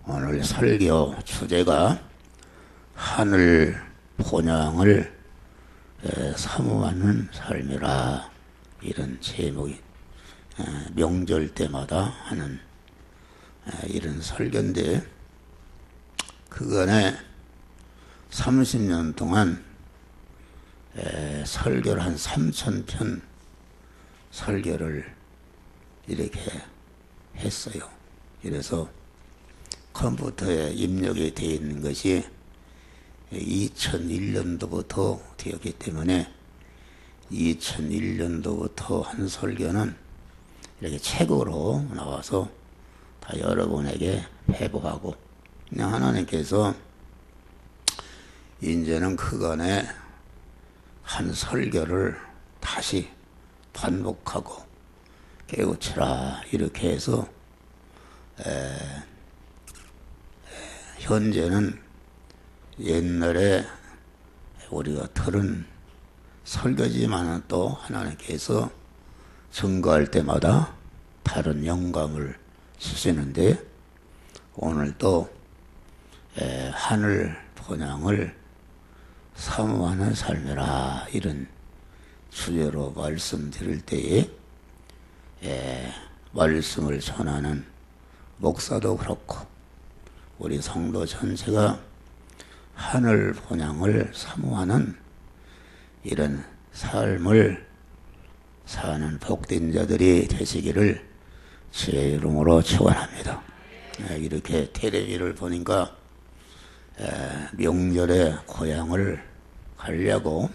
오늘 설교 주제가 하늘 본향을 사모하는 삶이라, 이런 제목이 명절 때마다 하는 이런 설교인데, 그간에 30년 동안 설교를 한 3,000편 설교를 이렇게 했어요. 그래서 컴퓨터에 입력이 되어 있는 것이 2001년도부터 되었기 때문에 2001년도부터 한 설교는 이렇게 책으로 나와서 다 여러분에게 배부하고, 그냥 하나님께서 이제는 그간에 한 설교를 다시 반복하고 깨우치라, 이렇게 해서 현재는 옛날에 우리가 들은 설교지만은 또 하나님께서 증거할 때마다 다른 영감을 주시는데, 오늘 또 하늘 본향을 사모하는 삶이라, 이런 주제로 말씀드릴 때에 말씀을 전하는 목사도 그렇고 우리 성도 전체가 하늘 본향을 사모하는 이런 삶을 사는 복된 자들이 되시기를 주의 이름으로 축원합니다. 이렇게 텔레비를 보니까 명절에 고향을 가려고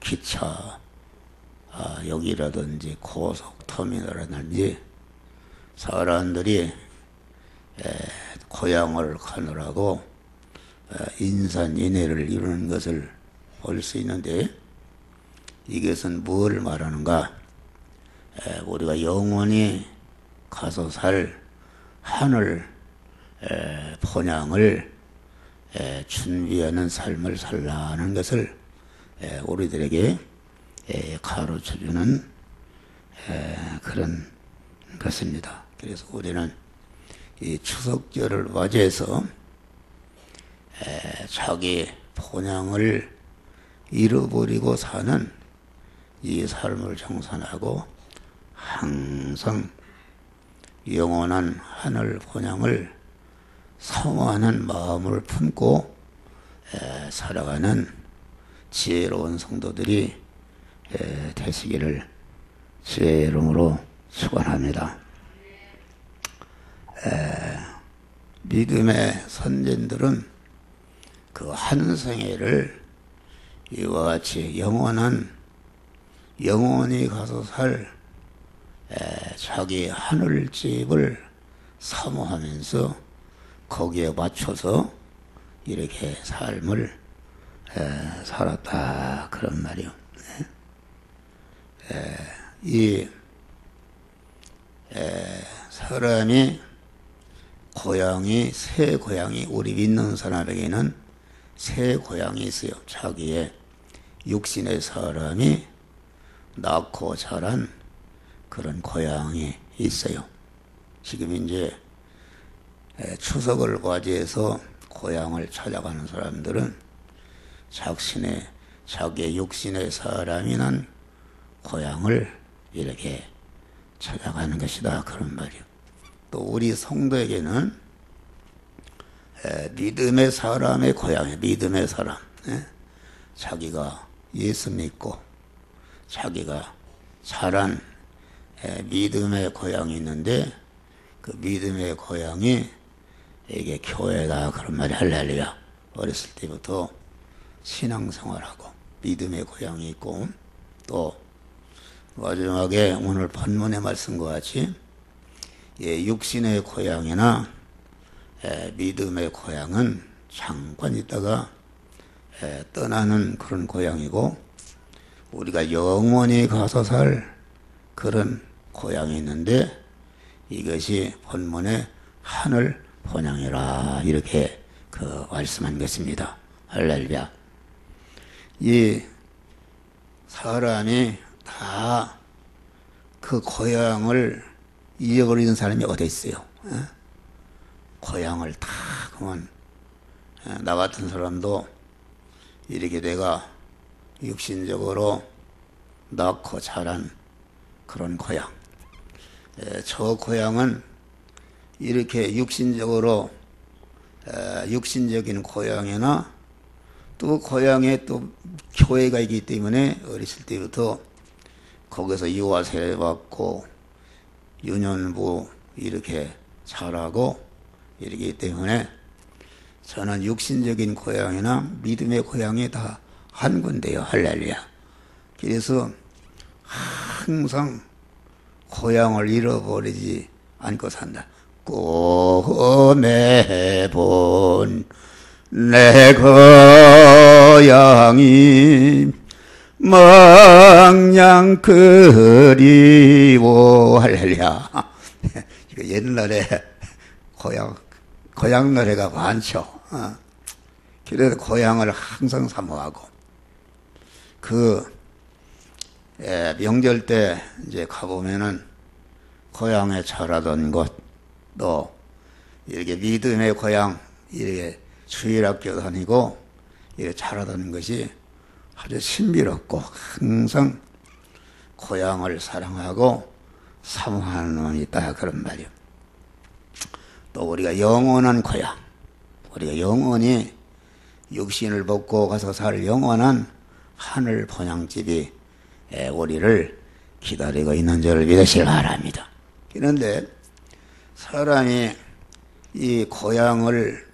기차 역이라든지 고속터미널이라든지 사람들이 고향을 가느라고 인산인해를 이루는 것을 볼 수 있는데, 이것은 뭘 말하는가? 우리가 영원히 가서 살 하늘 본향을 준비하는 삶을 살라는 것을 우리들에게 가르쳐주는 그런 것입니다. 그래서 우리는 이 추석절을 맞이해서 자기 본향을 잃어버리고 사는 이 삶을 정산하고 항상 영원한 하늘 본향을 사모하는 마음을 품고 살아가는 지혜로운 성도들이 되시기를 주의 이름으로 축원합니다. 믿음의 선진들은 그 한 생애를 이와 같이 영원히 가서 살 자기 하늘집을 사모하면서 거기에 맞춰서 이렇게 삶을 살았다, 그런 말이요. 이 사람이 새 고향이 우리 믿는 사람에게는 새 고향이 있어요. 자기의 육신의 사람이 낳고 자란 그런 고향이 있어요. 지금 이제 추석을 맞이해서 고향을 찾아가는 사람들은 자기의 육신의 사람이 난 고향을 이렇게 찾아가는 것이다, 그런 말이요. 또 우리 성도에게는 믿음의 사람의 고향이에요. 믿음의 사람. 자기가 예수 믿고 자기가 자란 믿음의 고향이 있는데, 그 믿음의 고향이 이게 교회다, 그런 말이 할렐루야. 어렸을 때부터 신앙생활하고 믿음의 고향이 있고, 또 마지막에 오늘 본문의 말씀과 같이 육신의 고향이나 믿음의 고향은 잠깐 있다가 떠나는 그런 고향이고, 우리가 영원히 가서 살 그런 고향이 있는데, 이것이 본문의 하늘 본향이라, 이렇게 말씀한 것입니다. 할렐루야. 이 사람이 다 그 고향을 잃어버리는 사람이 어디 있어요? 고향을 다 그만 나 같은 사람도 이렇게 내가 육신적으로 낳고 자란 그런 고향, 저 고향은 이렇게 육신적으로 육신적인 고향이나 또 고향에 또 교회가 있기 때문에 어렸을 때부터 거기서 유아세례 받고 유년부 이렇게 자라고 이러기 때문에 저는 육신적인 고향이나 믿음의 고향이 다 한 군데요. 할렐루야. 그래서 항상 고향을 잃어버리지 않고 산다. 꿈에 본 내 고향이 망냥 그리워. 할렐루야. 이거 옛날에 고향 노래가 많죠. 그래서 고향을 항상 사모하고 명절 때 이제 가보면은 고향에 자라던 곳, 또 이렇게 믿음의 고향, 이렇게 주일학교 다니고 이렇게 자라던 것이 아주 신비롭고 항상 고향을 사랑하고 사모하는 놈이 있다, 그런 말이요. 또 우리가 영원한 고향, 우리가 영원히 육신을 벗고 가서 살 영원한 하늘 본향집이 우리를 기다리고 있는 줄을 믿으시기 바랍니다. 그런데 사람이 이 고향을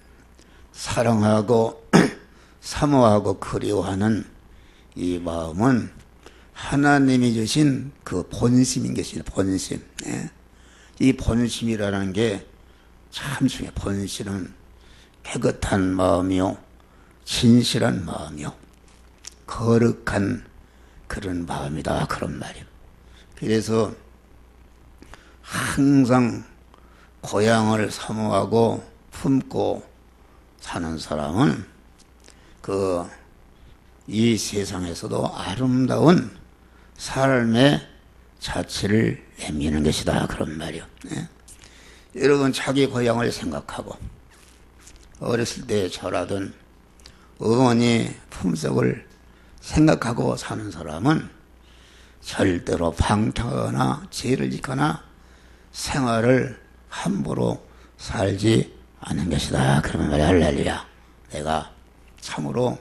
사랑하고 사모하고 그리워하는 이 마음은 하나님이 주신 그 본심인 것이죠. 본심. 이 본심이라는 게 참 중요해요. 본심은 깨끗한 마음이요, 진실한 마음이요, 거룩한 그런 마음이다, 그런 말이에요. 그래서 항상 고향을 사모하고 품고 사는 사람은 이 세상에서도 아름다운 삶의 자취를 내미는 것이다, 그런 말이요. 여러분, 자기 고향을 생각하고 어렸을 때 자라던 어머니 품속을 생각하고 사는 사람은 절대로 방탕하거나 죄를 짓거나 생활을 함부로 살지 않는 것이다, 그런 말이야. 할렐루야. 내가 참으로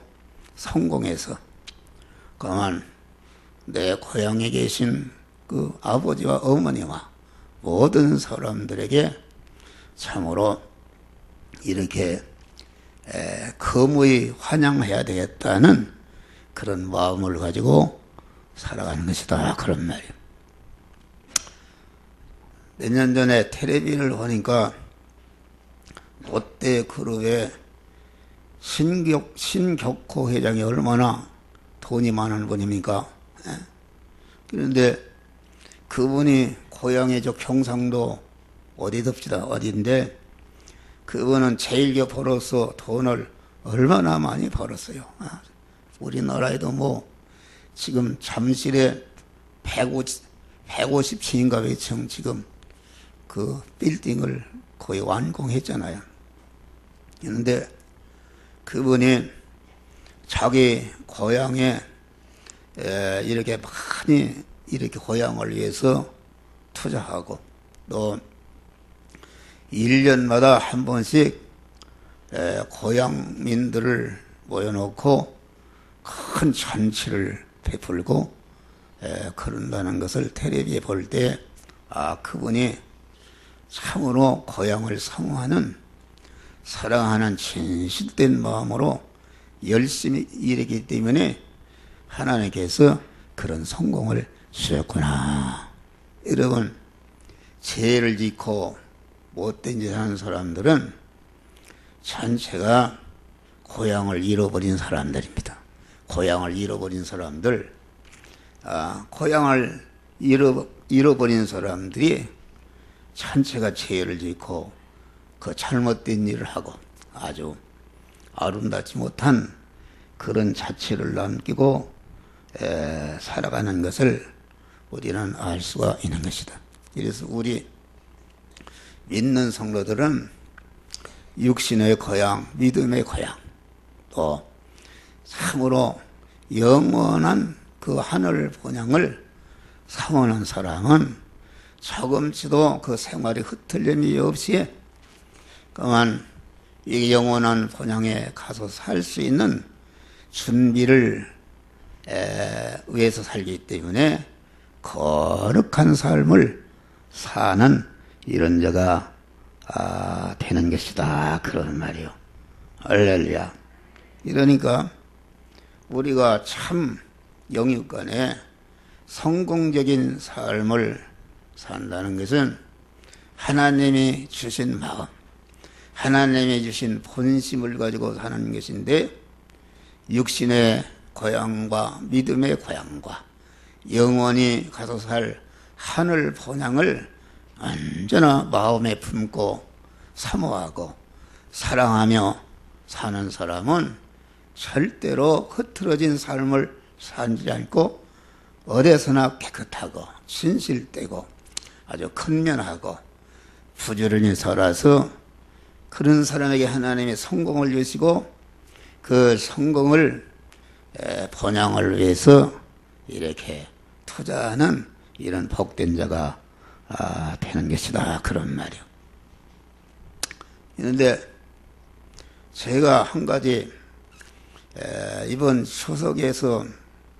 성공해서 그만 내 고향에 계신 그 아버지와 어머니와 모든 사람들에게 참으로 이렇게 거무히 환영해야 되겠다는 그런 마음을 가지고 살아가는 것이다, 그런 말이에요. 몇 년 전에 텔레비를 보니까 롯데 그룹의 신격호 회장이 얼마나 돈이 많은 분입니까? 그런데 그분이 고향이 저 경상도 어디덥시다 어딘데 그분은 제일교포로서 돈을 얼마나 많이 벌었어요. 우리나라에도 뭐 지금 잠실에 150층인가 몇층 지금 그 빌딩을 거의 완공했잖아요. 그런데 그분이 자기 고향에 이렇게 많이 이렇게 고향을 위해서 투자하고 또 1년마다 한 번씩 고향민들을 모여놓고 큰 잔치를 베풀고 그런다는 것을 텔레비에 볼 때 그분이 참으로 고향을 사모하는 사랑하는 진실된 마음으로 열심히 일했기 때문에 하나님께서 그런 성공을 주셨구나. 여러분, 죄를 짓고 못된 짓 하는 사람들은 전체가 고향을 잃어버린 사람들입니다. 고향을 잃어버린 사람들, 고향을 잃어버린 사람들이 전체가 죄를 짓고 그 잘못된 일을 하고 아주 아름답지 못한 그런 자취를 남기고 살아가는 것을 우리는 알 수가 있는 것이다. 그래서 우리 믿는 성도들은 육신의 고향, 믿음의 고향, 또 참으로 영원한 그 하늘 본향을 사모하는 사람은 조금치도 그 생활이 흐틀림이 없이 그만 이 영원한 본향에 가서 살 수 있는 준비를 위해서 살기 때문에 거룩한 삶을 사는 이런 자가 되는 것이다. 그런 말이요. 할렐루야. 이러니까 우리가 참 영육간에 성공적인 삶을 산다는 것은 하나님이 주신 마음, 하나님이 주신 본심을 가지고 사는 것인데, 육신의 고향과 믿음의 고향과 영원히 가서 살 하늘 본향을 언제나 마음에 품고 사모하고 사랑하며 사는 사람은 절대로 흐트러진 삶을 살지 않고 어디서나 깨끗하고 진실되고 아주 근면하고 부지런히 살아서 그런 사람에게 하나님이 성공을 주시고 그 성공을 본향을 위해서 이렇게 투자하는 이런 복된 자가 되는 것이다. 그런 말이요. 그런데 제가 한 가지 이번 추석에서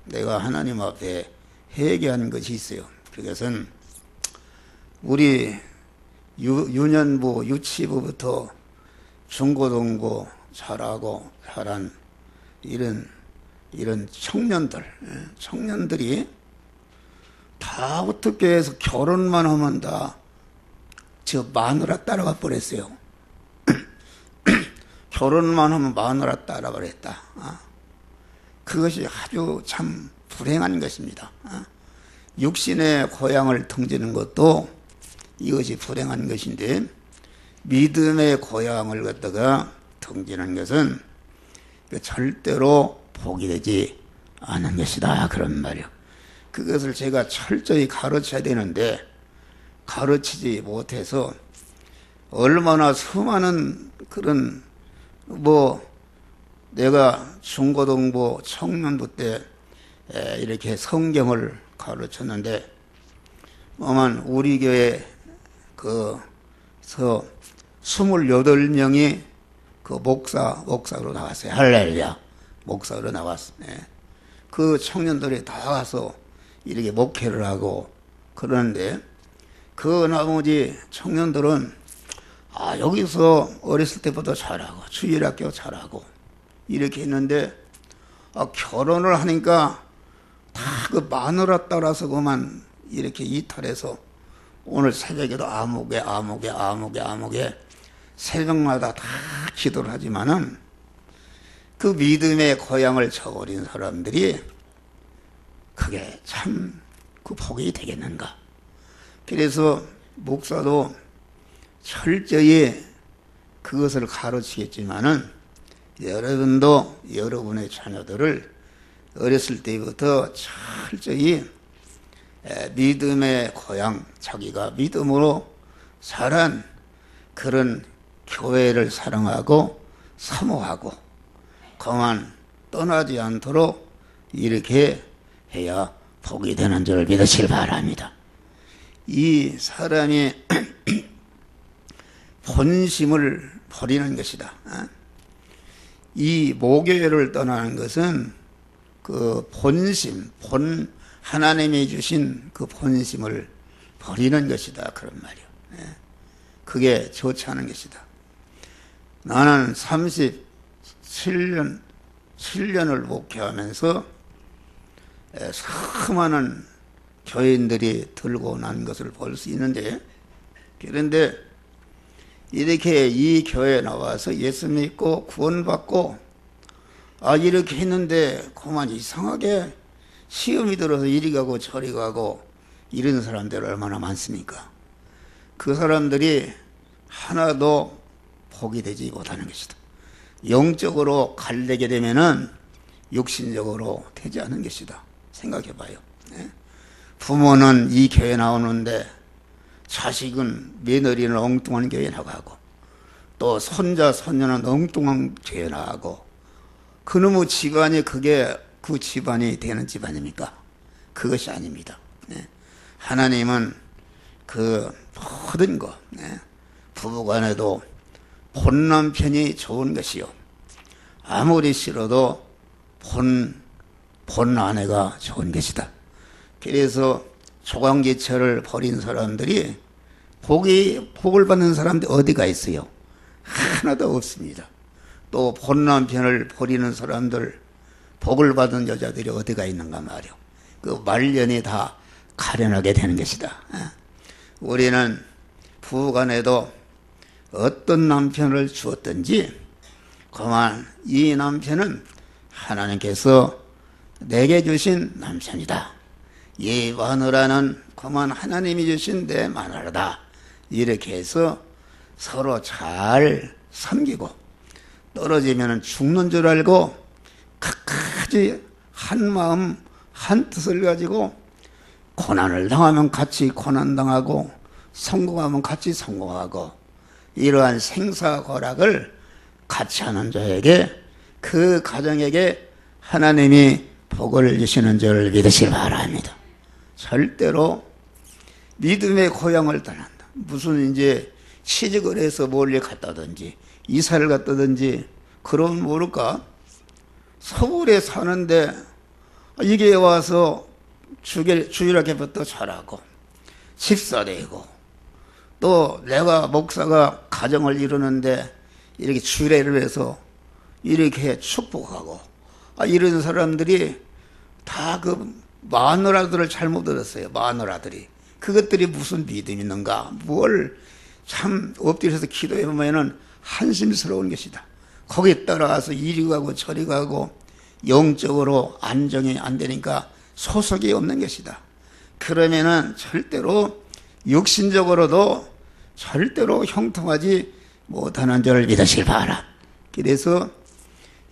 내가 하나님 앞에 회개한 것이 있어요. 그것은 우리 유년부, 유치부부터 중고등부 자라고 자란 이런 청년들이 다 어떻게 해서 결혼만 하면 다 저 마누라 따라가 버렸어요. 결혼만 하면 마누라 따라 버렸다. 그것이 아주 참 불행한 것입니다. 육신의 고향을 등지는 것도 이것이 불행한 것인데, 믿음의 고향을 갖다가 등지는 것은 절대로 복이 되지 않은 것이다. 그런 말이요. 그것을 제가 철저히 가르쳐야 되는데 가르치지 못해서 얼마나 수많은 그런 내가 중고등부 청년부 때 이렇게 성경을 가르쳤는데 우리 교회 그서 28명이 그 목사로 나왔어요. 할렐루야. 목사로 나왔어요. 그 청년들이 다 와서 이렇게 목회를 하고 그러는데, 그 나머지 청년들은 여기서 어렸을 때부터 잘하고 주일학교 잘하고 이렇게 했는데 결혼을 하니까 다 그 마누라 따라서 그만 이렇게 이탈해서 오늘 새벽에도 아무개 새벽마다 다 기도를 하지만은 그 믿음의 고향을 저버린 사람들이 그게 참 그 복이 되겠는가. 그래서 목사도 철저히 그것을 가르치겠지만은 여러분도 여러분의 자녀들을 어렸을 때부터 철저히 믿음의 고향, 자기가 믿음으로 자란 그런 교회를 사랑하고 사모하고 그만 떠나지 않도록 이렇게 해야 복이 되는 줄 믿으시길 바랍니다. 이 사람이 본심을 버리는 것이다. 이 모교회를 떠나는 것은 그 본심, 하나님이 주신 그 본심을 버리는 것이다. 그런 말이요. 그게 좋지 않은 것이다. 나는 37년을 목회하면서 수많은 교인들이 들고 난 것을 볼 수 있는데, 그런데 이렇게 이 교회에 나와서 예수 믿고 구원받고 이렇게 했는데 그만 이상하게 시험이 들어서 이리 가고 저리 가고 이런 사람들 얼마나 많습니까? 그 사람들이 하나도 복이 되지 못하는 것이다. 영적으로 갈리게 되면은 육신적으로 되지 않은 것이다. 생각해 봐요. 부모는 이 교회 나오는데 자식은 며느리는 엉뚱한 교회 나가고, 또 손자 손녀는 엉뚱한 죄 나가고 그놈의 집안이 그게 그 집안이 되는 집안입니까? 그것이 아닙니다. 네. 하나님은 그 모든 거 부부간에도 본 남편이 좋은 것이요 아무리 싫어도 본 아내가 좋은 것이다. 그래서 조강지처를 버린 사람들이 복을 받는 사람들 어디가 있어요? 하나도 없습니다. 또 본 남편을 버리는 사람들 복을 받은 여자들이 어디가 있는가 말이요. 그 말년이 다 가련하게 되는 것이다. 우리는 부부간에도 어떤 남편을 주었든지 그만 이 남편은 하나님께서 내게 주신 남편이다. 이 마누라는 그만 하나님이 주신 내 마누라다. 이렇게 해서 서로 잘 섬기고 떨어지면 죽는 줄 알고 끝까지 한 마음 한 뜻을 가지고 고난을 당하면 같이 고난당하고 성공하면 같이 성공하고 이러한 생사고락을 같이 하는 자에게 그 가정에게 하나님이 복을 주시는 줄 믿으시기 바랍니다. 절대로 믿음의 고향을 떠난다. 무슨 이제 취직을 해서 멀리 갔다든지 이사를 갔다든지 그런 모를까? 서울에 사는데 이게 와서 주일학교부터 잘하고 집사되고 또 내가 목사가 가정을 이루는데 이렇게 주례를 해서 이렇게 축복하고 이런 사람들이 다 그 마누라들을 잘못 얻었어요. 마누라들이 그것들이 무슨 믿음이 있는가? 뭘 참 엎드려서 기도해 보면은 한심스러운 것이다. 거기에 따라가서 이리 가고 저리 가고 영적으로 안정이 안 되니까 소속이 없는 것이다. 그러면은 절대로 육신적으로도 절대로 형통하지 못하는 줄을 믿으시기 바라. 그래서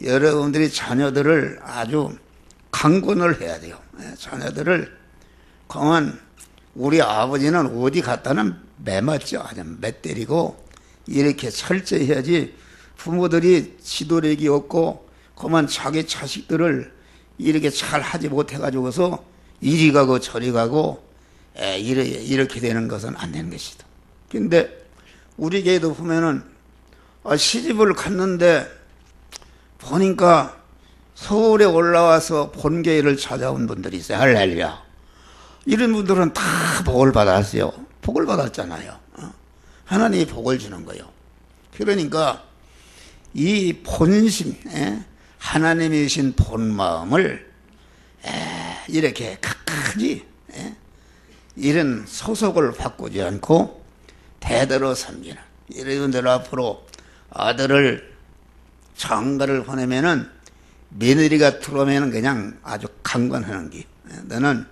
여러분들이 자녀들을 아주 강권을 해야 돼요. 자녀들을 그만 우리 아버지는 어디 갔다는 매맞죠. 아주 맷때리고 이렇게 철저히 해야지 부모들이 지도력이 없고 그만 자기 자식들을 이렇게 잘 하지 못해가지고서 이리 가고 저리 가고 이렇게 되는 것은 안 되는 것이다. 근데 우리 교회도 보면은 시집을 갔는데 보니까 서울에 올라와서 본교회를 찾아온 분들이 있어요. 할렐루야. 이런 분들은 다 복을 받았어요. 복을 받았잖아요. 하나님이 복을 주는 거예요. 그러니까 이 본심, 하나님이 주신 본 마음을 이렇게 끝까지 이런 소속을 바꾸지 않고 대대로 섬기는 이런 앞으로 아들을 장가를 보내면은 며느리가 들어오면은 그냥 아주 강권하는 게 너는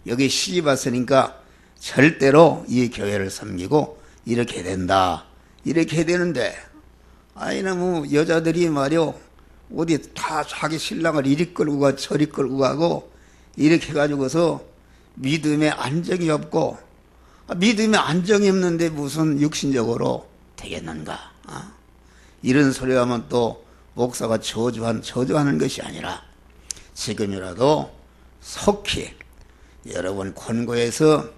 여기 시집 왔으니까 절대로 이 교회를 섬기고 이렇게 된다. 이렇게 되는데 너무 여자들이 말이요 어디 다 자기 신랑을 이리 끌고 가 저리 끌고 가고 이렇게 해가지고서 믿음에 안정이 없고 믿음에 안정이 없는데 무슨 육신적으로 되겠는가? 이런 소리 하면 또 목사가 저주하는 것이 아니라 지금이라도 속히 여러분 권고해서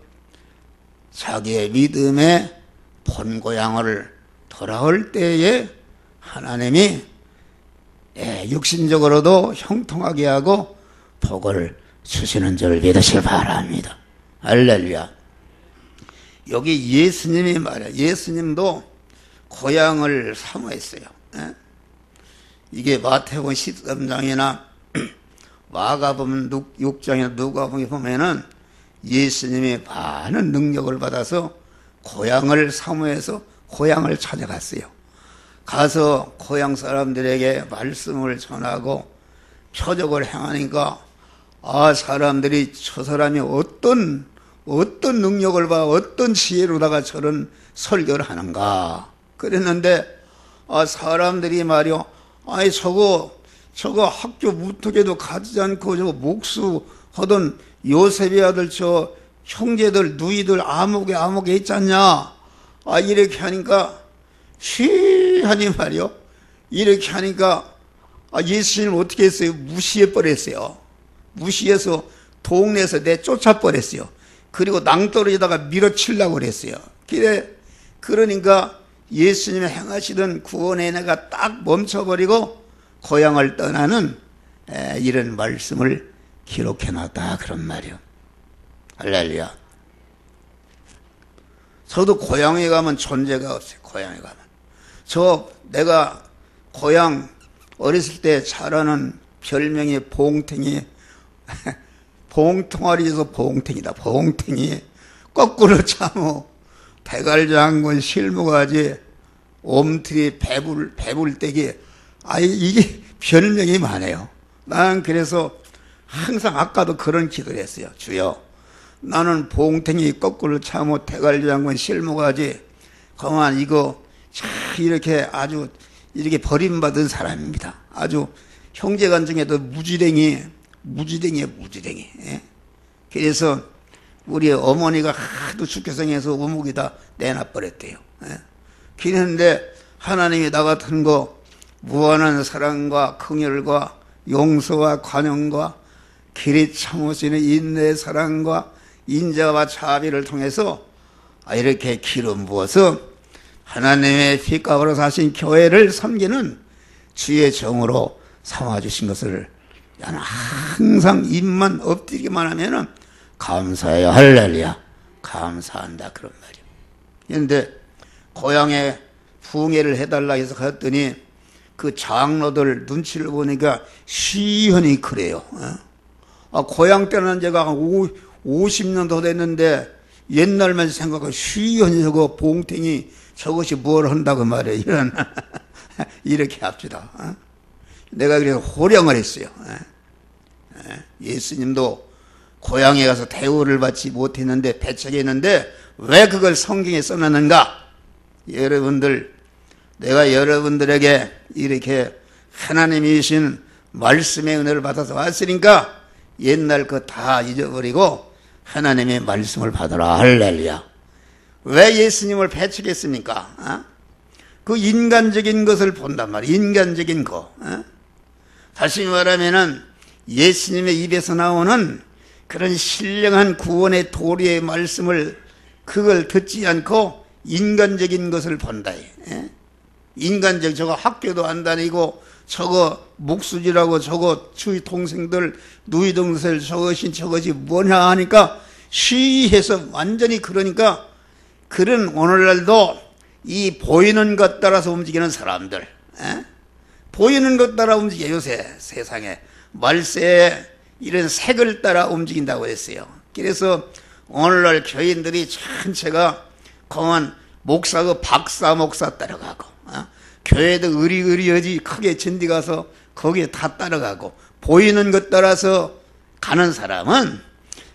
자기의 믿음의 본고향을 돌아올 때에 하나님이 육신적으로도 형통하게 하고 복을 주시는 줄 믿으시기 바랍니다. 할렐루야. 여기 예수님이 말이야. 예수님도 고향을 사모했어요. 이게 마태복음 13장이나 마가복음 6장이나 누가복음에 보면은 예수님이 많은 능력을 받아서 고향을 사모해서 고향을 찾아갔어요. 가서 고향 사람들에게 말씀을 전하고 표적을 행하니까 사람들이 저 사람이 어떤 능력을 봐 어떤 지혜로다가 저런 설교를 하는가 그랬는데 사람들이 말이요 저거 학교 무턱에도 가지 않고 저거 목수하던 요셉의 아들 저 형제들 누이들 아무개 있지 않냐 이렇게 하니까 씩 하니 말이요. 이렇게 하니까 예수님 어떻게 했어요? 무시해 버렸어요. 무시해서 동네에서 내쫓아 버렸어요. 그리고 낭떠러지다가 밀어치려고 그랬어요. 그러니까 예수님이 행하시던 구원의 은혜가 딱 멈춰버리고 고향을 떠나는 이런 말씀을 기록해놨다 그런 말이요. 할렐루야. 저도 고향에 가면 존재가 없어요. 고향에 가면. 내가 고향 어렸을 때 자라는 별명이 봉탱이, 봉통아리에서 봉탱이다. 봉탱이, 거꾸로 참어, 대갈장군, 실무가지, 옴트리, 배불떼기. 이게 별명이 많아요. 난 그래서 항상 아까도 그런 기도를 했어요. 주여, 나는 봉탱이, 거꾸로 참어, 대갈장군, 실무가지, 그만 이거 이렇게 아주 이렇게 버림받은 사람입니다. 아주 형제간 중에도 무지랭이. 예? 그래서 우리 어머니가 하도 축교성에서 우묵이다 내놔버렸대요. 예? 그런데 하나님이 나 같은 거 무한한 사랑과 긍휼과 용서와 관용과 길이 참으시는 인내의 사랑과 인자와 자비를 통해서 이렇게 기름 부어서 하나님의 핏값으로 사신 교회를 섬기는 주의 정으로 삼아주신 것을 나는 항상 입만 엎드리기만 하면은 감사해요. 할렐루야. 감사한다. 그런 말이에요. 그런데 고향에 부흥회를 해달라 해서 갔더니 그 장로들 눈치를 보니까 시원히 그래요. 고향 때는 제가 한 50년 더 됐는데 옛날만 생각하고 시원히 저거 봉탱이 저것이 뭘 한다고 말이에요. 이렇게 합시다. 내가 그래서 호령을 했어요. 예수님도 고향에 가서 대우를 받지 못했는데 배척했는데 왜 그걸 성경에 써놨는가? 여러분들, 내가 여러분들에게 이렇게 하나님이 주신 말씀의 은혜를 받아서 왔으니까 옛날 거 다 잊어버리고 하나님의 말씀을 받아라. 할렐루야. 왜 예수님을 배척했습니까? 그 인간적인 것을 본단 말이에요. 인간적인 거. 다시 말하면은 예수님의 입에서 나오는 그런 신령한 구원의 도리의 말씀을 그걸 듣지 않고 인간적인 것을 본다. 인간적, 저거 학교도 안 다니고 저거 목수지라고 저거 주위 동생들 누이 동생 저것이 뭐냐 하니까 시해서 완전히 그러니까 그런 오늘날도 이 보이는 것 따라서 움직이는 사람들, 보이는 것 따라 움직여요. 요새 세상에 말세에 이런 색을 따라 움직인다고 했어요. 그래서 오늘날 교인들이 전체가 그만 목사가 박사 목사 따라가고, 교회도 의리의리하지 크게 전디 가서 거기에 다 따라가고, 보이는 것 따라서 가는 사람은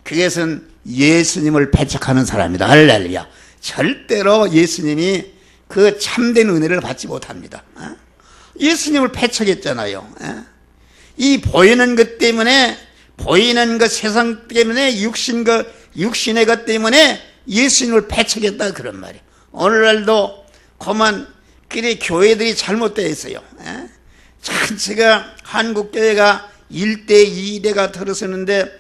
그것은 예수님을 배척하는 사람이다. 할렐루야. 절대로 예수님이 그 참된 은혜를 받지 못합니다. 예수님을 배척했잖아요. 이 보이는 것 때문에, 보이는 것 세상 때문에, 육신의 것 때문에 예수님을 배척했다 그런 말이에요. 오늘날도 그만 그래 교회들이 잘못되어 있어요. 전체가 한국교회가 1대 2대가 들어서는데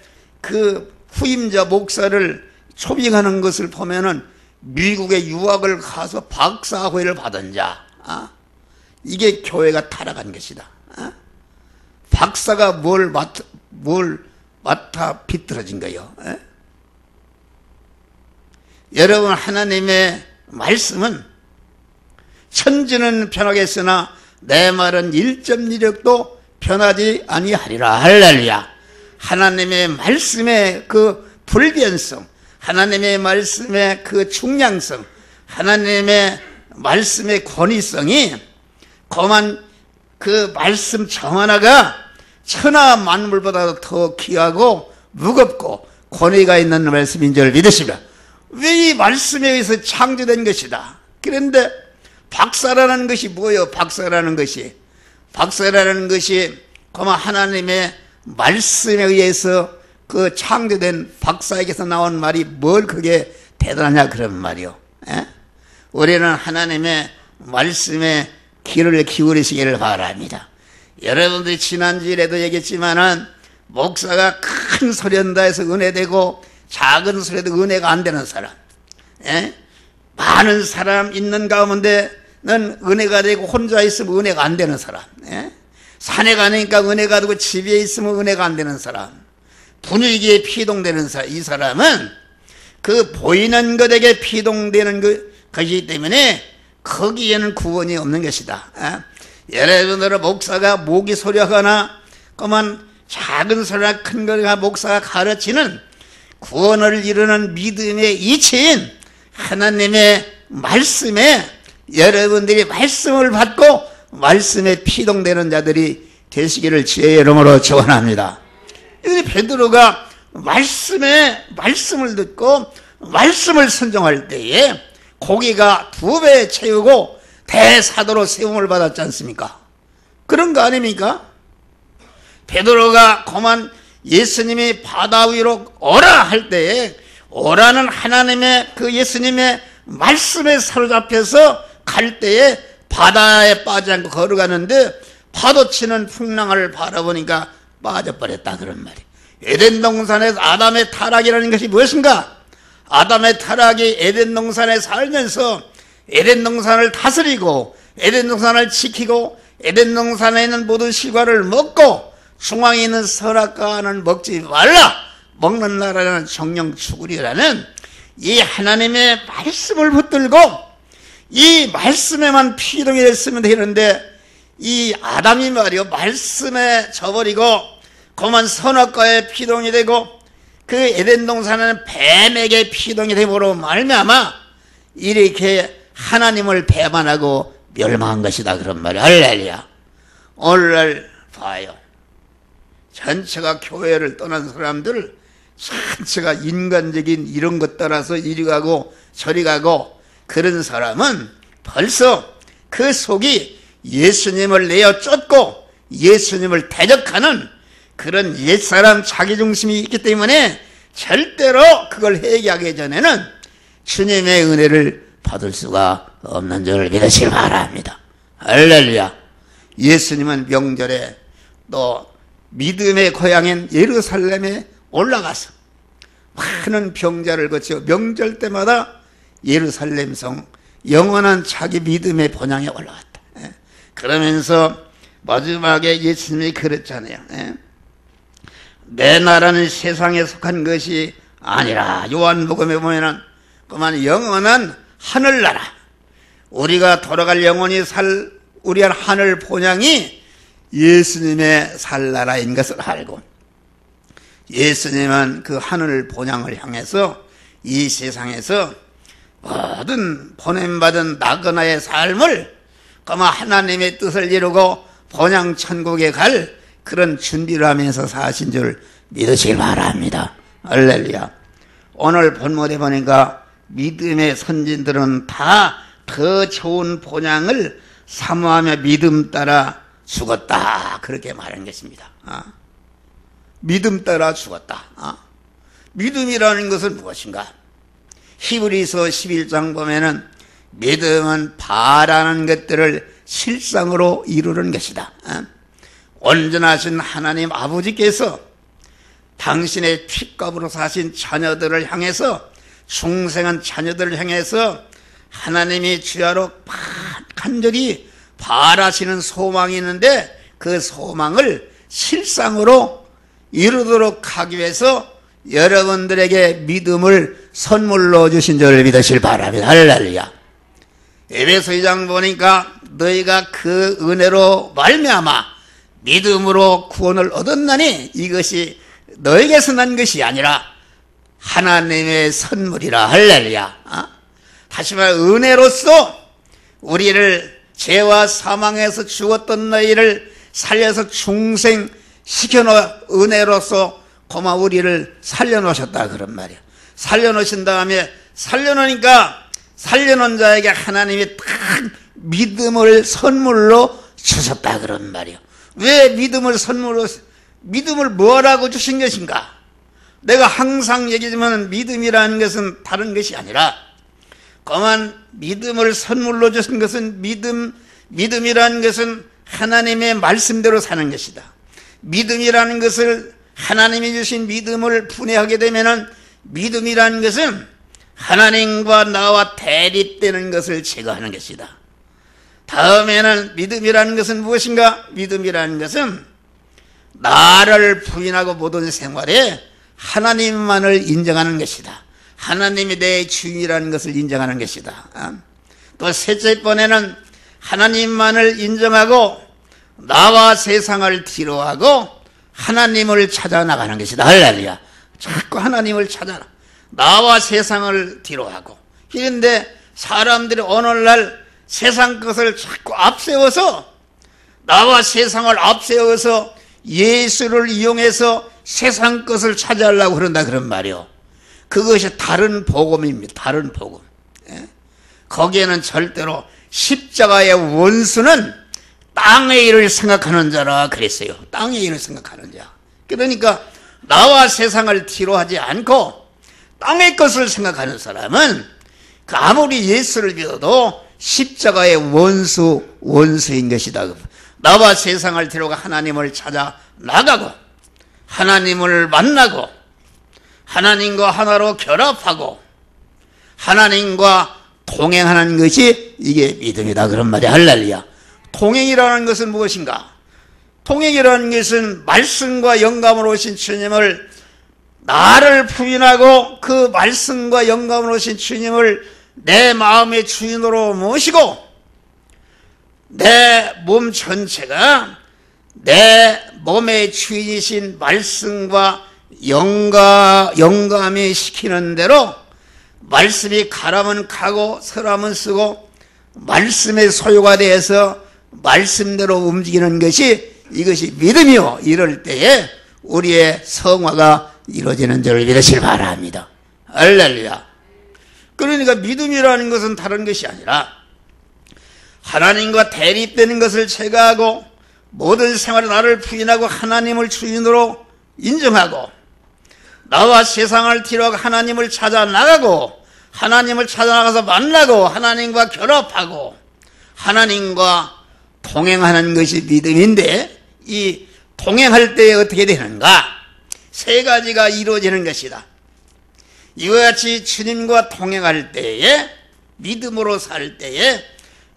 그 후임자 목사를 초빙하는 것을 보면은 미국에 유학을 가서 박사학위를 받은 자, 이게 교회가 타락한 것이다. 박사가 뭘 맡아 비틀어진 거예요. 여러분, 하나님의 말씀은 천지는 변하겠으나 내 말은 1.1력도 변하지 아니하리라. 할렐루야. 하나님의 말씀의 그 불변성, 하나님의 말씀의 그 중량성, 하나님의 말씀의 권위성이 그만 그 말씀 정 하나가 천하 만물보다 더 귀하고 무겁고 권위가 있는 말씀인 줄 믿으시라. 왜 이 말씀에 의해서 창조된 것이다. 그런데 박사라는 것이 뭐예요? 박사라는 것이 그만 하나님의 말씀에 의해서 그 창조된 박사에게서 나온 말이 뭘 그게 대단하냐 그런 말이요. 우리는 하나님의 말씀에 귀를 기울이시기를 바랍니다. 여러분들이 지난주에도 얘기했지만은 목사가 큰 소리한다 해서 은혜되고 작은 소리도 은혜가 안 되는 사람, 많은 사람 있는 가운데는 은혜가 되고 혼자 있으면 은혜가 안 되는 사람, 산에 가니까 은혜가 되고 집에 있으면 은혜가 안 되는 사람, 분위기에 피동되는 사람, 이 사람은 그 보이는 것에게 피동되는 것이기 때문에 거기에는 구원이 없는 것이다. 여러분들은 목사가 모기 소리하거나 그만 작은 소리나 큰 거나 목사가 가르치는 구원을 이루는 믿음의 이치인 하나님의 말씀에 여러분들이 말씀을 받고 말씀에 피동되는 자들이 되시기를 주의 이름으로 축원합니다. 베드로가 말씀을 듣고 말씀을 순종할 때에 고기가 2배 채우고 대사도로 세움을 받았지 않습니까? 그런 거 아닙니까? 베드로가 그만 예수님이 바다 위로 오라 할 때에 오라는 하나님의 그 예수님의 말씀에 사로잡혀서 갈 때에 바다에 빠지지 않고 걸어가는데 파도치는 풍랑을 바라보니까 빠져버렸다 그런 말이에요. 에덴 동산에서 아담의 타락이라는 것이 무엇인가? 아담의 타락이 에덴 동산에 살면서 에덴 동산을 다스리고 에덴 동산을 지키고 에덴 동산에 있는 모든 실과를 먹고 중앙에 있는 선악과는 먹지 말라, 먹는 나라는 정령 죽으리라는 이 하나님의 말씀을 붙들고 이 말씀에만 피동이 됐으면 되는데 이 아담이 말이요 말씀에 져버리고 그만 선악과에 피동이 되고 그 에덴 동산에는 뱀에게 피동이 되므로 말미암아 이렇게 하나님을 배반하고 멸망한 것이다 그런 말이에요. 할렐루야. 오늘날 봐요. 전체가 교회를 떠난 사람들 전체가 인간적인 이런 것 따라서 이리 가고 저리 가고 그런 사람은 벌써 그 속이 예수님을 내어 쫓고 예수님을 대적하는 그런 옛사람 자기중심이 있기 때문에 절대로 그걸 회개하기 전에는 주님의 은혜를 받을 수가 없는 줄을 믿으시기 바랍니다. 할렐루야. 예수님은 명절에 또 믿음의 고향인 예루살렘에 올라가서 많은 병자를 거쳐 명절 때마다 예루살렘 성 영원한 자기 믿음의 본향에 올라갔다. 그러면서 마지막에 예수님이 그랬잖아요. 내 나라는 세상에 속한 것이 아니라 요한복음에 보면은 그만 영원한 하늘나라, 우리가 돌아갈 영원히 살 우리 하늘 본향이 예수님의 살 나라인 것을 알고 예수님은 그 하늘 본향을 향해서 이 세상에서 모든 보냄받은 나그나의 삶을 그만 하나님의 뜻을 이루고 본향 천국에 갈 그런 준비를 하면서 사신 줄 믿으시길 바랍니다. 할렐루야. 오늘 본문에 보니까 믿음의 선진들은 다 더 좋은 본향을 사모하며 믿음 따라 죽었다 그렇게 말한 것입니다. 믿음 따라 죽었다. 믿음이라는 것은 무엇인가? 히브리서 11장 보면은 믿음은 바라는 것들을 실상으로 이루는 것이다. 온전하신 하나님 아버지께서 당신의 핏값으로 사신 자녀들을 향해서 중생한 자녀들을 향해서 하나님이 주야로 간절히 바라시는 소망이 있는데 그 소망을 실상으로 이루도록 하기 위해서 여러분들에게 믿음을 선물로 주신 줄 믿으실 바랍니다. 할렐루야. 에베소 2장 보니까 너희가 그 은혜로 말미암아 믿음으로 구원을 얻었나니 이것이 너에게서 난 것이 아니라 하나님의 선물이라. 할렐루야. 다시 말해 은혜로서 우리를 죄와 사망에서 죽었던 너희를 살려서 중생시켜놓은 은혜로서 고마 우리를 살려놓으셨다 그런 말이야. 살려놓으신 다음에 살려놓으니까 살려놓은 자에게 하나님이 딱 믿음을 선물로 주셨다 그런 말이야. 왜 믿음을 선물로, 믿음을 뭐라고 주신 것인가? 내가 항상 얘기하지만 믿음이라는 것은 다른 것이 아니라 그만 믿음을 선물로 주신 것은 믿음 믿음이라는 것은 하나님의 말씀대로 사는 것이다. 믿음이라는 것을 하나님이 주신 믿음을 분해하게 되면은 믿음이라는 것은 하나님과 나와 대립되는 것을 제거하는 것이다. 다음에는 믿음이라는 것은 무엇인가? 믿음이라는 것은 나를 부인하고 모든 생활에 하나님만을 인정하는 것이다. 하나님이 내 주인이라는 것을 인정하는 것이다. 또 셋째 번에는 하나님만을 인정하고 나와 세상을 뒤로하고 하나님을 찾아 나가는 것이다. 할렐루야. 자꾸 하나님을 찾아 나와 세상을 뒤로하고. 그런데 사람들이 오늘날 세상 것을 자꾸 앞세워서 나와 세상을 앞세워서 예수를 이용해서 세상 것을 찾아하려고 그런다 그런 말이요. 그것이 다른 복음입니다. 다른 복음. 거기에는 절대로 십자가의 원수는 땅의 일을 생각하는 자라 그랬어요. 땅의 일을 생각하는 자. 그러니까 나와 세상을 뒤로하지 않고 땅의 것을 생각하는 사람은 아무리 예수를 믿어도 십자가의 원수인 것이다. 나와 세상을 뒤로가 하나님을 찾아 나가고 하나님을 만나고 하나님과 하나로 결합하고 하나님과 동행하는 것이 이게 믿음이다 그런 말이야. 할렐루야. 동행이라는 것은 무엇인가? 동행이라는 것은 말씀과 영감으로 오신 주님을 나를 부인하고 그 말씀과 영감으로 오신 주님을 내 마음의 주인으로 모시고 내 몸 전체가 내 몸의 주인이신 말씀과 영감이 시키는 대로 말씀이 가라면 가고 서라면 쓰고 말씀의 소유가 되어서 말씀대로 움직이는 것이 이것이 믿음이요. 이럴 때에 우리의 성화가 이루어지는 줄 믿으시길 바랍니다. 할렐루야. 그러니까 믿음이라는 것은 다른 것이 아니라 하나님과 대립되는 것을 제거하고 모든 생활에 나를 부인하고 하나님을 주인으로 인정하고 나와 세상을 뒤로하고 하나님을 찾아 나가고 하나님을 찾아 나가서 만나고 하나님과 결합하고 하나님과 동행하는 것이 믿음인데 이 동행할 때 어떻게 되는가? 세 가지가 이루어지는 것이다. 이와 같이 주님과 동행할 때에 믿음으로 살 때에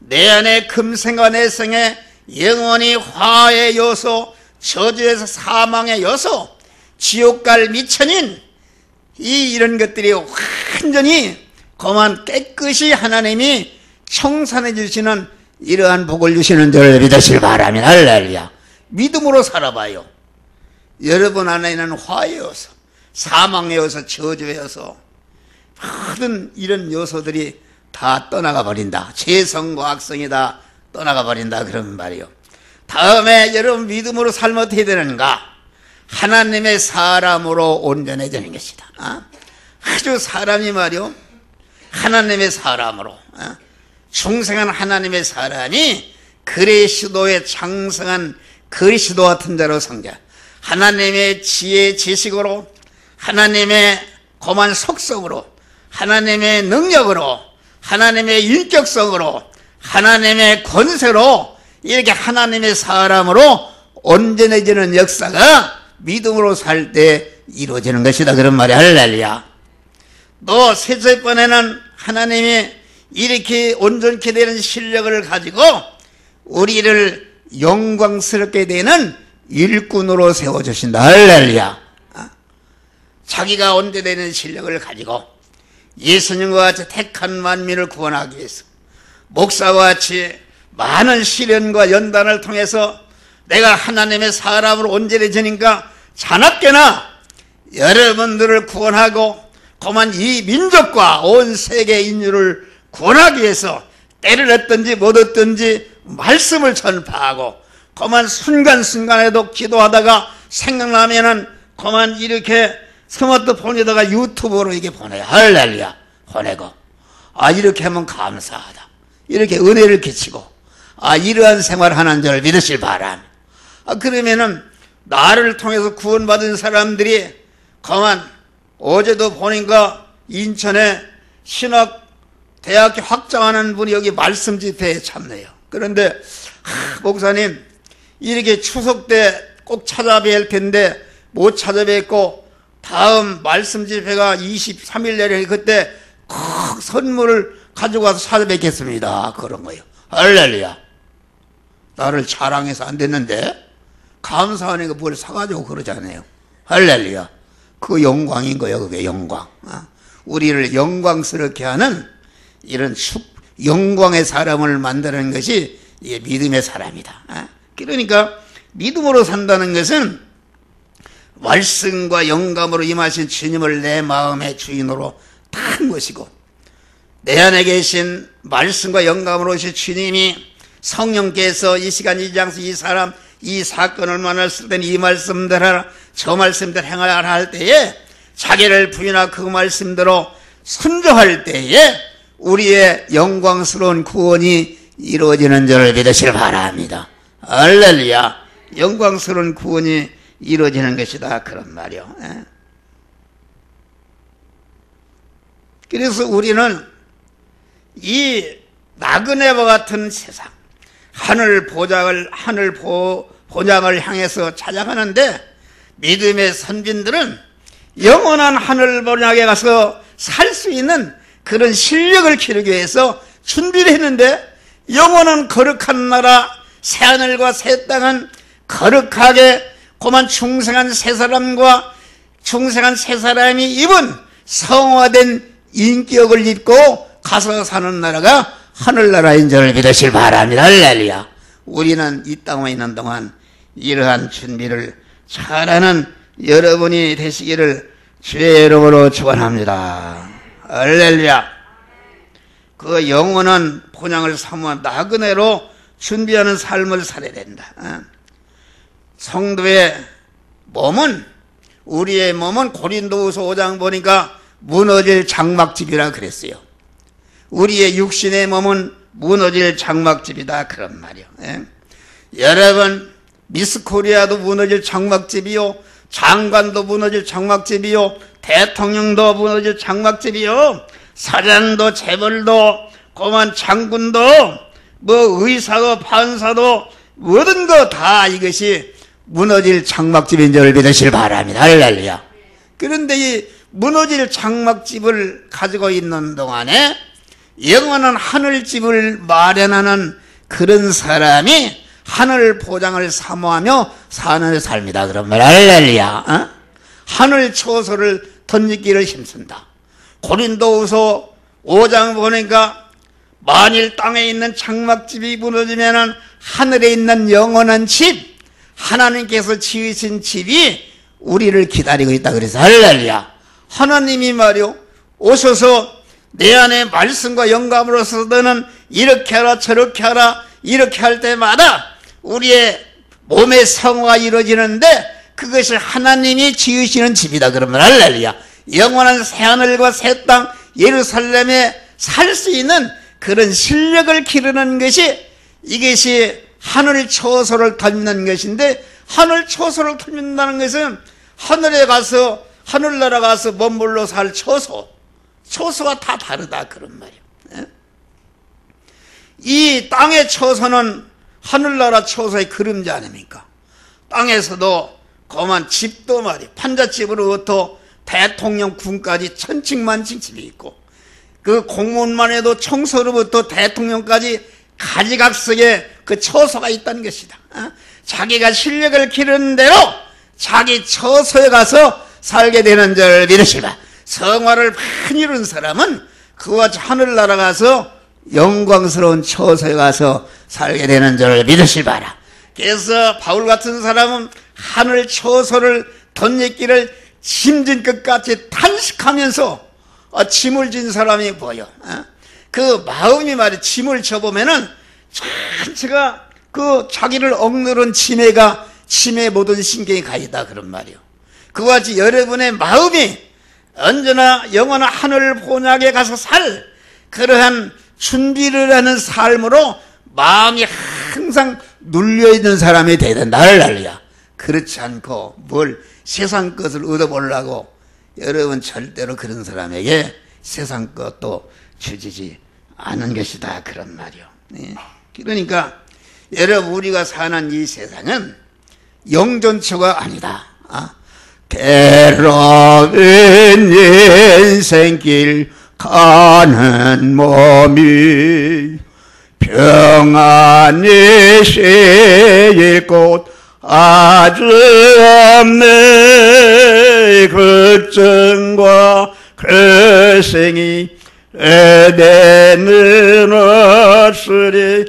내 안에 금생과 내생에 영원히 화의 요소, 저주에서 사망의 요소, 지옥 갈 미천인 이런 것들이 완전히 그만 깨끗이 하나님이 청산해 주시는 이러한 복을 주시는 줄 믿으시길 바랍니다. 할렐루야. 믿음으로 살아봐요. 여러분 안에는 화의 요소, 사망의 요소, 저주의 요소, 모든 이런 요소들이 다 떠나가 버린다. 죄성과 악성이 다 떠나가 버린다 그런 말이요. 다음에 여러분 믿음으로 살면 어떻게 되는가? 하나님의 사람으로 온전해지는 것이다. 아주 사람이 말이요. 하나님의 사람으로 중생한 하나님의 사람이 그리스도의 장성한 그리스도 같은 자로 성자. 하나님의 지혜 지식으로 하나님의 고만 속성으로 하나님의 능력으로 하나님의 인격성으로 하나님의 권세로 이렇게 하나님의 사람으로 온전해지는 역사가 믿음으로 살 때 이루어지는 것이다 그런 말이 할렐루야. 또 셋째 번에는 하나님이 이렇게 온전케 되는 실력을 가지고 우리를 영광스럽게 되는 일꾼으로 세워주신다. 할렐루야. 자기가 온전되는 실력을 가지고 예수님과 같이 택한 만민을 구원하기 위해서 목사와 같이 많은 시련과 연단을 통해서 내가 하나님의 사람으로 온전해지니까 자나깨나 여러분들을 구원하고 그만 이 민족과 온 세계 인류를 구원하기 위해서 때를 얻든지 못 얻든지 말씀을 전파하고 그만 순간순간에도 기도하다가 생각나면은 그만 이렇게 스마트폰에다가 유튜브로 이렇게 보내요. 할렐루야. 보내고 이렇게 하면 감사하다. 이렇게 은혜를 끼치고 이러한 생활하는 줄 믿으실 바람. 그러면은 나를 통해서 구원받은 사람들이 그만 어제도 보니까 인천에 신학대학교 확장하는 분이 여기 말씀 집회에 참여해요. 그런데 목사님 이렇게 추석 때 꼭 찾아뵐 텐데 못 찾아뵙고 다음 말씀 집회가 23일 내려 그때 큰 선물을 가지고 와서 찾아뵙겠습니다. 그런 거예요. 할렐루야. 나를 자랑해서 안 됐는데 감사하니까 뭘 사가지고 그러잖아요. 할렐루야. 그 영광인 거예요. 그게 영광. 우리를 영광스럽게 하는 이런 영광의 사람을 만드는 것이 이게 믿음의 사람이다. 그러니까 믿음으로 산다는 것은 말씀과 영감으로 임하신 주님을 내 마음의 주인으로 한 것이고, 내 안에 계신 말씀과 영감으로 오신 주님이 성령께서 이 시간 이 장소 이 사람 이 사건을 만났을 때는 이 말씀들 하라 저 말씀들 행하라 할 때에 자기를 부인하고 그 말씀대로 순종할 때에 우리의 영광스러운 구원이 이루어지는 줄을 믿으시길 바랍니다. 할렐루야. 영광스러운 구원이 이루어지는 것이다. 그런 말이요. 그래서 우리는 이 나그네와 같은 세상, 하늘 본향을 향해서 찾아가는데 믿음의 선진들은 영원한 하늘 본향에 가서 살 수 있는 그런 실력을 기르기 위해서 준비를 했는데, 영원한 거룩한 나라 새하늘과 새 땅은 거룩하게 고만 중생한 세 사람과 중생한 세 사람이 입은 성화된 인격을 입고 가서 사는 나라가 하늘나라인 줄을 믿으실 바랍니다. 할렐루야. 우리는 이 땅에 있는 동안 이러한 준비를 잘하는 여러분이 되시기를 주의 이름으로 축원합니다. 할렐루야. 그 영원한 본향을 사모한 나그네로 준비하는 삶을 살아야 된다. 성도의 몸은, 우리의 몸은 고린도후서 5장 보니까 무너질 장막집이라 그랬어요. 우리의 육신의 몸은 무너질 장막집이다. 그런 말이요. 여러분, 미스코리아도 무너질 장막집이요, 장관도 무너질 장막집이요, 대통령도 무너질 장막집이요, 사장도 재벌도 고만 장군도 뭐 의사도 판사도 모든 거 다 이것이 무너질 장막집인 줄 믿으실 바랍니다. 할렐루야. 그런데 이 무너질 장막집을 가지고 있는 동안에 영원한 하늘집을 마련하는 그런 사람이 하늘 보장을 사모하며 사는 삶이다. 그런 말. 할렐루야. 하늘 초소를 덧입기를 힘쓴다. 고린도후서 5장 보니까 만일 땅에 있는 장막집이 무너지면은 하늘에 있는 영원한 집, 하나님께서 지으신 집이 우리를 기다리고 있다. 그래서 할렐루야. 하나님이 말이요, 오셔서 내 안에 말씀과 영감으로서 너는 이렇게 하라 저렇게 하라 이렇게 할 때마다 우리의 몸의 성화가 이루어지는데 그것이 하나님이 지으시는 집이다. 그러면 할렐루야. 영원한 새하늘과 새 땅 예루살렘에 살 수 있는 그런 실력을 기르는 것이, 이것이 하늘 초소를 던지는 것인데, 하늘 초소를 던진다는 것은 하늘에 가서 하늘나라 가서 머물러 살 초소가 다 다르다. 그런 말이에요. 이 땅의 초소는 하늘나라 초소의 그림자 아닙니까? 땅에서도 거만 집도 말이에요. 판잣집으로부터 대통령 군까지 천층만층 집이 있고, 그 공무원만 해도 청소로부터 대통령까지 가지각색의 그 처소가 있다는 것이다. 자기가 실력을 기르는 대로 자기 처소에 가서 살게 되는 줄 믿으시라. 성화를 많이 이룬 사람은 그와 하늘나라 가서 영광스러운 처소에 가서 살게 되는 줄 믿으시라. 그래서 바울 같은 사람은 하늘 처소를 덧입기를 힘든 것 같이 탄식하면서 짐을 진 사람이 보여. 그 마음이 말이야. 짐을 져보면은 전체가 그 자기를 억누른 짐의 모든 신경이 가있다. 그런 말이요. 그와 같이 여러분의 마음이 언제나 영원한 하늘 본향에 가서 살 그러한 준비를 하는 삶으로 마음이 항상 눌려있는 사람이 되어야 된다. 할렐루야. 그렇지 않고 뭘 세상 것을 얻어보려고 여러분 절대로 그런 사람에게 세상 것도 주지지 않은 것이다. 그런 말이요. 그러니까 여러분 우리가 사는 이 세상은 영전처가 아니다. 괴로운 인생길 가는 몸이 평안히 쉴 곳 아주 없네. 걱정과 괴생이 에대는 없으리.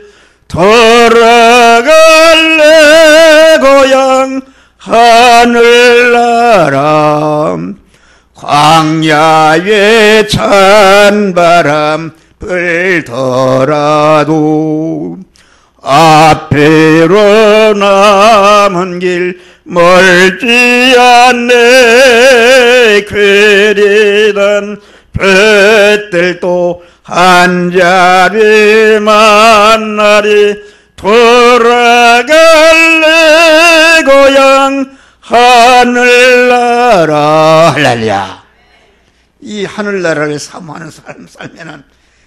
돌아갈래 고향 하늘나라. 광야에 찬바람 불더라도 앞으로 남은 길 멀지 않네. 그리던 뱃들도 한 자리 만나리. 돌아갈래 고향 하늘나라. 할렐루야. 이 하늘나라를 사모하는 사람 살면은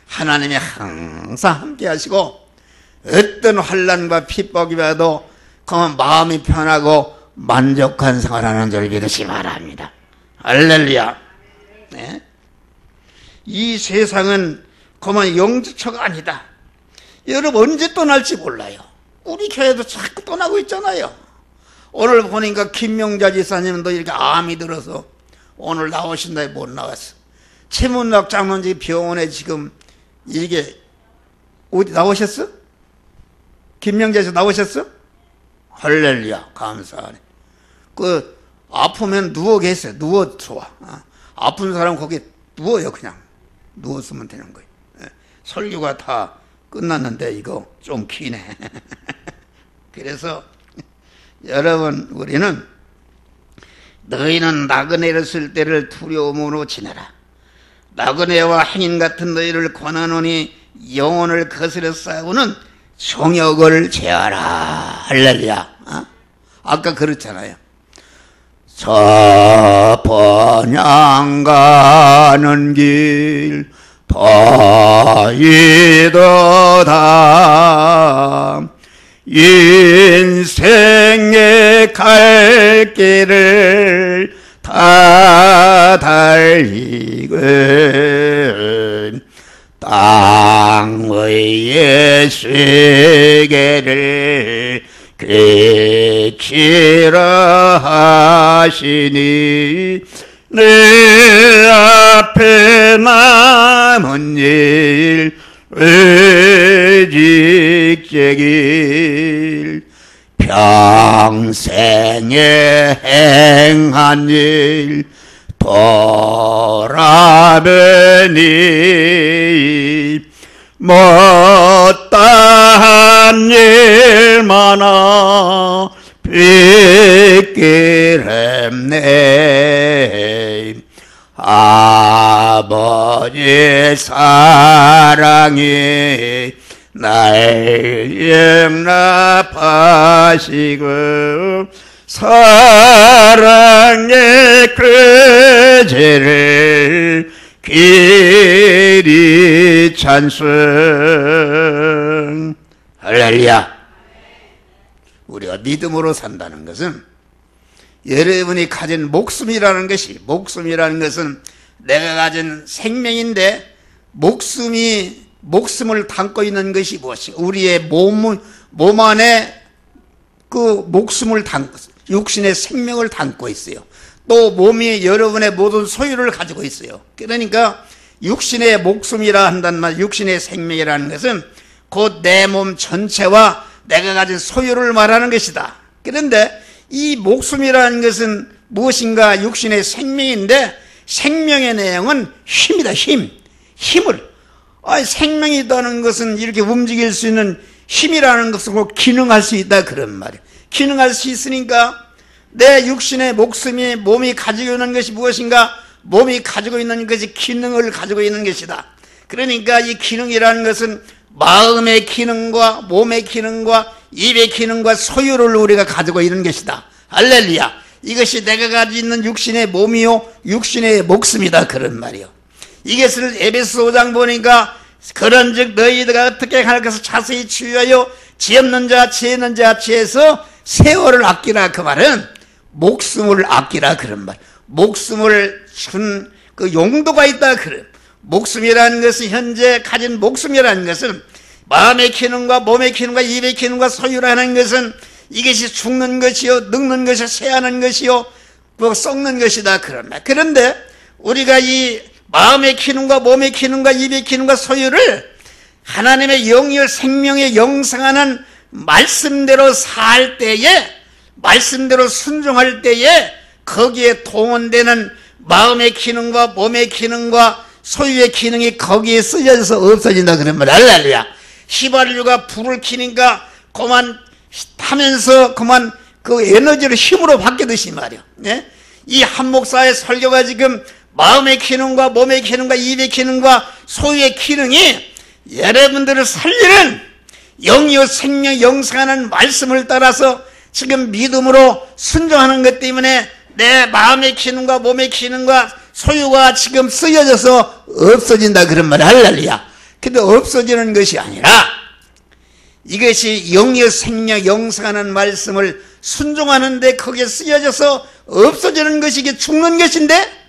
하나님이 항상 함께 하시고 어떤 환난과 핍박이 와도 그만 마음이 편하고 만족한 생활하는 줄 믿으시 바랍니다. 할렐루야. 네? 이 세상은 그만 영주처가 아니다. 여러분 언제 떠날지 몰라요. 우리 교회도 자꾸 떠나고 있잖아요. 오늘 보니까 김명자 지사님도 이렇게 암이 들어서 오늘 나오신다에 못 나왔어. 최문락 장로님 병원에 지금 이게 어디 나오셨어? 김명자에서 나오셨어? 할렐루야. 감사하네. 그 아프면 누워 계세요. 누워 좋아. 아픈 사람 거기 누워요. 그냥 누웠으면 되는 거예요. 설교가 다 끝났는데 이거 좀 기네. 그래서 여러분 우리는 너희는 나그네를 쓸 때를 두려움으로 지내라. 나그네와 행인 같은 너희를 권하노니 영혼을 거스려 싸우는 정욕을 제하라. 할렐루야. 아까 그렇잖아요. 저 번향 가는 길 더이도다. 인생의 갈 길을 다 달리고 땅 위의 세계를 그치라 하시니 내 앞에 남은 일 의직제길 평생에 행한 일 돌아보니 못다한 일 많아 빗길했네. 아버지의 사랑이 날 용납하시고 사랑의 그 죄를 길이 찬송. 할렐루야. 우리가 믿음으로 산다는 것은 여러분이 가진 목숨이라는 것은 내가 가진 생명인데 목숨을 담고 있는 것이 무엇인가? 우리의 몸 안에 그 목숨을 육신의 생명을 담고 있어요. 또 몸이 여러분의 모든 소유를 가지고 있어요. 그러니까 육신의 목숨이라 한단 말, 육신의 생명이라는 것은 곧 내 몸 전체와 내가 가진 소유를 말하는 것이다. 그런데 이 목숨이라는 것은 무엇인가? 육신의 생명인데 생명의 내용은 힘이다. 힘을. 생명이라는 것은 이렇게 움직일 수 있는 힘이라는 것은 곧 기능할 수 있다 그런 말이에요. 기능할 수 있으니까 내 육신의 몸이 가지고 있는 것이 무엇인가? 몸이 가지고 있는 것이 기능을 가지고 있는 것이다. 그러니까 이 기능이라는 것은 마음의 기능과 몸의 기능과 입의 기능과 소유를 우리가 가지고 있는 것이다. 할렐루야. 이것이 내가 가지고 있는 육신의 몸이요 육신의 목숨이다 그런 말이요. 이것을 에베소 5장 보니까 그런즉 너희가 어떻게 할 것을 자세히 주의하여 지혜 없는 자, 지혜 있는 자 취해서 세월을 아끼라. 그 말은 목숨을 아끼라 그런 말. 목숨을 준 그 용도가 있다 그래. 목숨이라는 것은 현재 가진 목숨이라는 것은 마음의 기능과 몸의 기능과 입의 기능과 소유라는 것은 이것이 죽는 것이요, 늙는 것이요, 쇠하는 것이요, 뭐 썩는 것이다 그런 말. 그런데 우리가 이 마음의 기능과 몸의 기능과 입의 기능과 소유를 하나님의 영이요 생명의 영생하는 말씀대로 살 때에, 말씀대로 순종할 때에 거기에 동원되는 마음의 기능과 몸의 기능과 소유의 기능이 거기에 쓰여져서 없어진다 그런 말. 할렐루야. 휘발유가 불을 켜니까 그만 타면서 그만 그 에너지를 힘으로 바뀌듯이 말이야. 네? 이 한 목사의 설교가 지금 마음의 기능과 몸의 기능과 입의 기능과 소유의 기능이 여러분들을 살리는 영이요 생명 영생하는 말씀을 따라서 지금 믿음으로 순종하는 것 때문에 내 마음의 기능과 몸의 기능과 소유가 지금 쓰여져서 없어진다 그런 말. 할렐루야. 근데 없어지는 것이 아니라 이것이 영이요 생명 영생하는 말씀을 순종하는데 거기에 쓰여져서 없어지는 것이 이게 죽는 것인데,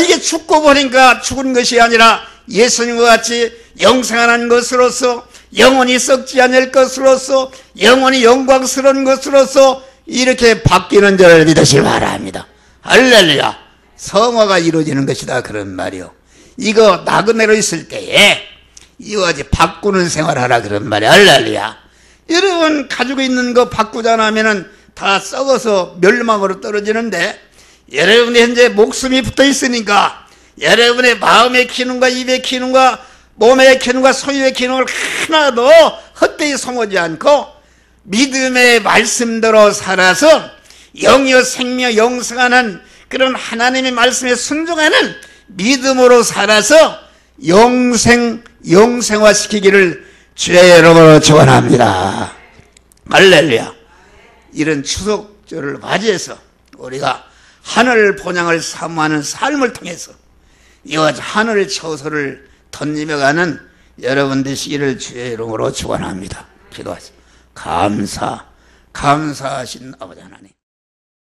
이게 죽고 보니까 죽은 것이 아니라 예수님과 같이 영생하는 것으로서 영원히 썩지 않을 것으로서 영원히 영광스러운 것으로서 이렇게 바뀌는 줄을 믿으시기 바랍니다. 할렐루야. 성화가 이루어지는 것이다 그런 말이요. 이거 나그네로 있을 때에 이거지 바꾸는 생활하라 그런 말이야. 할렐루야. 여러분 가지고 있는 거 바꾸자 하면은 다 썩어서 멸망으로 떨어지는데, 여러분이 현재 목숨이 붙어 있으니까 여러분의 마음의 기능과 입의 기능과 몸의 기능과 소유의 기능을 하나도 헛되이 소모하지 않고 믿음의 말씀대로 살아서 영이요 생명 영생하는 그런 하나님의 말씀에 순종하는 믿음으로 살아서 영생화시키기를 주의 이름으로 축원합니다. 할렐루야. 이런 추석절을 맞이해서 우리가 하늘 본향을 사모하는 삶을 통해서 이와 하늘 처소를 덧입어가는 여러분 되시기를 주의 이름으로 축원합니다. 기도하시죠. 감사하신 아버지 하나님,